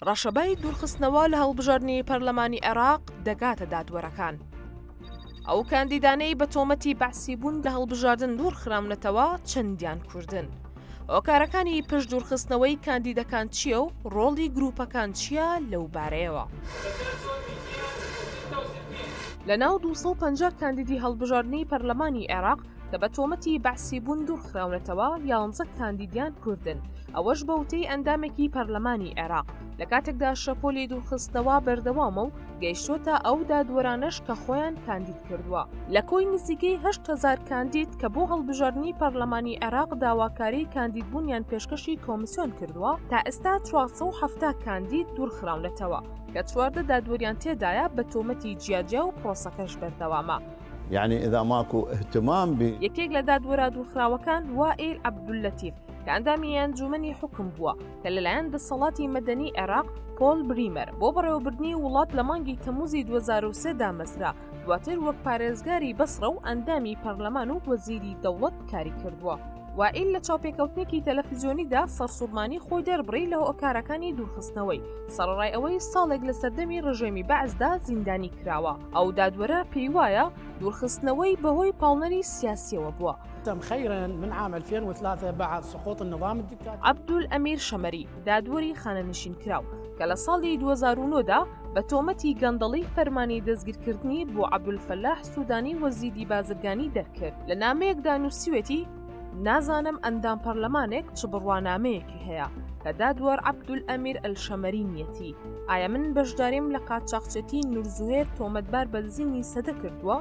ڕەشەبای دوورخستنەوە لە هەڵبژاردننی پەرلەمانی عێراق دەگاتە دادوەرەکان. ئەو کاندیدانەی بە تۆمەتی بەعسی بوون لە هەڵبژاردن دوورخراونەتەوە چەندیان کوردن. هۆکارەکانی پشت دوورخستنەوەی کاندیدەکان چییە و ڕۆڵی گروپەکان چییە لەو بارەیەوە؟ لە ناو 250 کاندیدی هەڵبژاردننی پەرلەمانی عێراق کە بە تۆمەتی بەعسی بوون دوورخراونەتەوە 11 کاندیدیان کوردن. ئەوەش بەوتەی ئەندامێکی پەرلەمانی عێراق لە کاتێکدا شەپۆلی دوورخستنەوە بەردەوامە و گەیشتۆتە ئەو دادوەرانەش کە خۆیان کاندید کردووە. لە کۆی نزیکەی 8,000 کاندید کە بۆ هەڵبژاردننی پەرلەمانی عێراق داواکاری کاندیدبوونیان پێشکەشی کۆمیسیۆن کردووە، تا ئێستا 470 کاندید دوورخراونەتەوە کە 14 دادوەریان تێدایە بە تۆمەتی جیاجیا و پرۆسەکەش بەردەوامە. يعني إذا ماكو اهتمام یەکێک لە دادوەرە دوورخراوەکان وائیل عەبدولەتیف کە ئەندامی ئەنجومەنی حکم بووە کە لەلایەن دەسەڵاتی مەدەنی عێراق پۆل بریمەر بۆ بەڕێوەبردننی وڵات لە مانگی تەموزی 2023 دامەزرا، دواتر وەک پارێزگاری بەسڕە و ئەندامی پەرلەمان و وەزیری دەوڵەت کاری کردووە. وائیل لە چاوپێکەوتنێکی تەلەڤیزیۆنیدا سەرسوڕمانی خۆی دەربڕی لە هۆکارەکانی دوورخستنەوەی سەرڕای ئەوەی ساڵێک لە سەردەمی ڕژێمی بەعزدا زیندانی کراوە. ئەو دادوەرە پێی وایە دوورخستنەوەی بەهۆی پاڵنەری سیاسیەوە بووە. خيرا من عام 2003 بعد سقوط النظام الدكتاتوري. عەبدولئەمیر شەمەری دادوەری خانەنشین کراو کە لە ساڵی 2009دا بە تۆمەتی گەندەڵی فەرمانی دەستگیرکردنی بۆ عەبدولفەلاح سوودانی وەزیری بازرگانی دەرکرد. لە نامەیەکدا نووسیوێتی نازانم ئەندام پەرلەمانێک چ بڕوانامەیەکی هەیە کە دادوەر عەبدولئەمیر ئەلشەمەری نیەتی. ئایا من بەشداریم لە قاچاقچێتی نورزوهێر تۆمەتبار بە دزینی سەدە کردووە،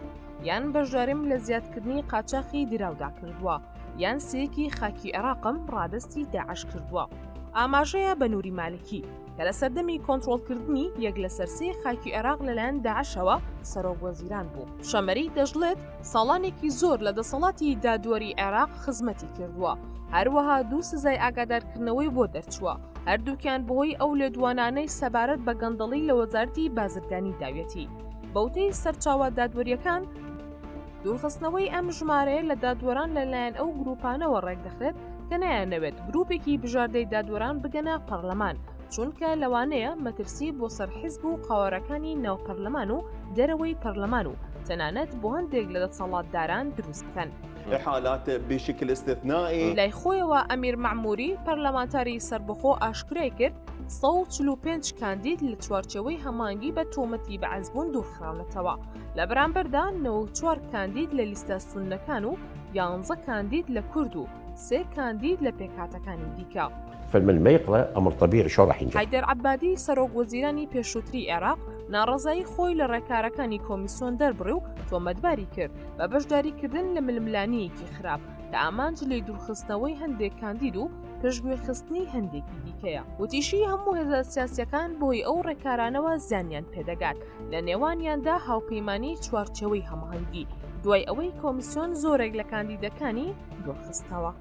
یان بەشداریم لە زیادکردنی قاچاقی دراودا کردووە، یان سەیەکی خاکی عێراقم ڕادستی داعش کردووە. ئاماژەیە بە نووری مالکی کە لە سەردەمی کۆنتڕۆڵکردنی یەک لە سەرسەی خاکی عێراق لەلایەن داعشەوە سەرۆک وەزیران بوو. شەمەری دەژڵێت ساڵانێکی زۆر لە دەسەڵاتی دادوەری عێراق خزمەتی کردووە، هەروەها 2 سزای ئاگادارکردنەوەی بۆ دەرچووە، هەردووکیان بەهۆی ئەو لێدوانانەی سەبارەت بە گەندەڵی لە وەزارەتی بازرگانی داوێتی. بەوتەی سەرچاوە دادوەریەکان، دوورخستنەوەی ئەم ژمارەیە لە دادوەران لەلایەن ئەو گروپانەوە ڕێکدەخرێت کە نایانەوێت گروپێکی بژاردەی دادوەران بگەنە پەرلەمان، چونکە لەوانەیە مەترسی بۆ سەرحیزب و قاوەرەکانی ناو پەرلەمان و دەرەوەی پەرلەمان و تەنانەت بۆ هەندێک لە دەسەڵاتداران دروست بکەن. حالات بشكل استثنائي. لای خۆیەوە ئەمیر مەعموری پەرلەمانتاری سربەخۆ ئاشکرای کرد 145 کاندید لە چوارچەوەی هەمانگی بە تۆمەتی بەعزبوون دوورخراونەتەوە، لە بەرامبەردا 94 کاندید لە لیستە سوننەکان و 11 کاندید لە کورد و 3 کاندید لە پێکهاتەکانی دیکە. فمن ما يقرأ أمر طبيعي شو راح ينجح. حیدەر عەبادی سەرۆک وەزیرانی پێشووتری عێراق ناڕەزایی خۆی لە ڕێکارەکانی کۆمیسیۆن دەربڕی و تۆمەتباری کرد بە بەشداریکردن لە ململانیەکی خراپ کە ئامانج لێ دوورخستنەوەی هەندێک کاندید و پێشگوێخستنی هەندێکی دیکەیە. وتیشی هەموو هێزە سیاسیەکان بۆی ئەو ڕێکارانەوە زیانیان پێدەگات، لە نێوانیاندا هاوپەیمانی چوارچەوەی هەماهەنگی، دوای ئەوەی کۆمیسیۆن زۆرێک لە کاندیدەکانی دوورخستەوە.